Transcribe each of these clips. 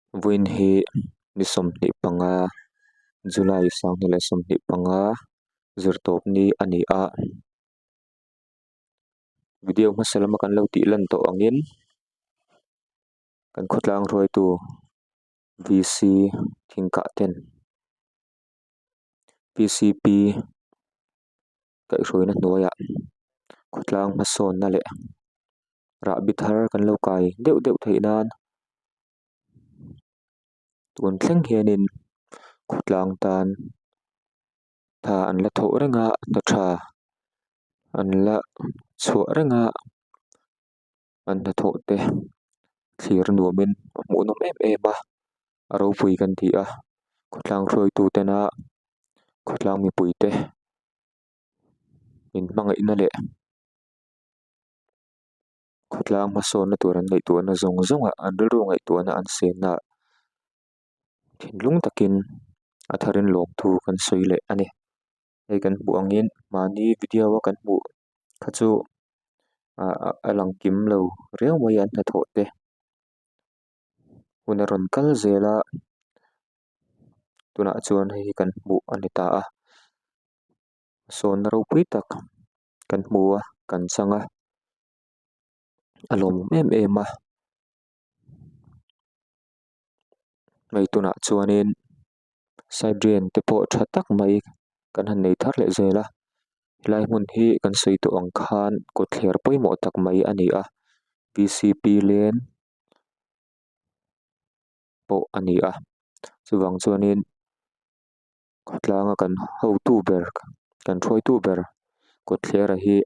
Vuin hi ni som ni panga July sang ni le som ni panga zirtop ni ani a video ma selama kan lo ti lan to angin kan khotlang roi tu VC thingka ten PCP kai roi na noya khotlang ma son na le ra bithar kan lo kai deuh deuh theinan tun thleng hianin khotlang tan tha an la tho renga ta tha an la chhuah renga an la tho te thlir nuamin mu nom em em a aro pui kan ti a khotlang roi tu te na khotlang mi pui te in mangai na le khotlang ma son na turan nei tu na zong zonga an ru ngai tu na an se na thinlung takin atharin lok thu kan soi le ani hei kan buangin mani video wa kan bu khachu alang kim lo reu mai an na tho te unaron kal zela tuna chuan hei kan bu ani ta a son ro pui tak kan hmua kan changa alom em em a mai tuna chuanin side drain te pawh tha tak mai kan han nei thar le zela lai hmun hi kan sei to ang khan ko thler poimo tak mai ani a PCP lane pawh ani a chuwang chuanin khotlang a kan ho tu ber kan throi tu ber ko thler a hi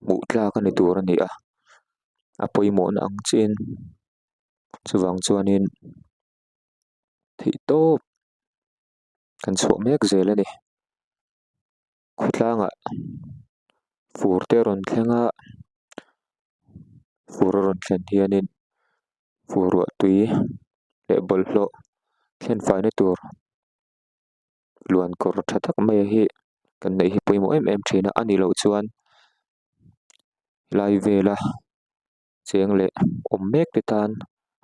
mu tlak ani tur ani a poimo na ang chin chuwang chuanin thei tawp kan chhuah mek zel ani khotlang a fur te ron thlenga fur a ron thlen hianin fur ruah tui le bawlhhlawh thlen fai na tur luan kawr tha tak mai a hi kan neih hi poimo em em thina ani lo chuan lai vela cheng le awm mek te tan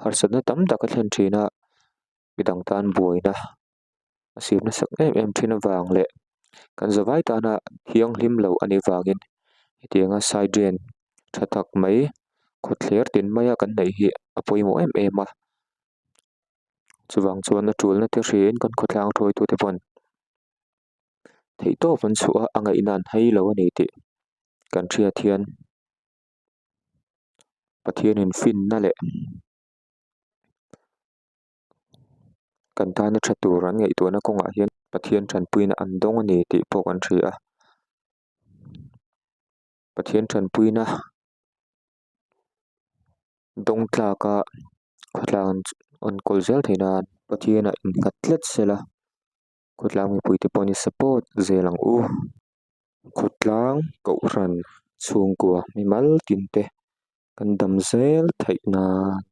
harsat na tam tak a thlen thina midang tan buaina a sim na sak em em thina wang le kan zawai tana thiang hlim lo ani wangin hetianga side drain tha tak mai khawthler tin mai a kan neih hi a poimo em em a chuwang chuan a ṭul na te hrin kan khawtlang thawi tu te pawh thei tawp an chhuah a ngaih nan hei lo ani tih kan hriat hian pathianin fin na le kan tana tha tur an ngaih tuana kawngah hian pathian thranpuiin an dawng ani tih pawh kan hria a pathian thranpuiin a dawng tlaka khawtlang an kawl zel theina pathian a in nghat tlet sela khawtlang mipui te pawh ni support zel ang u khawtlang kauhran chhungkua mi mal tin te kan dam zel theih nan.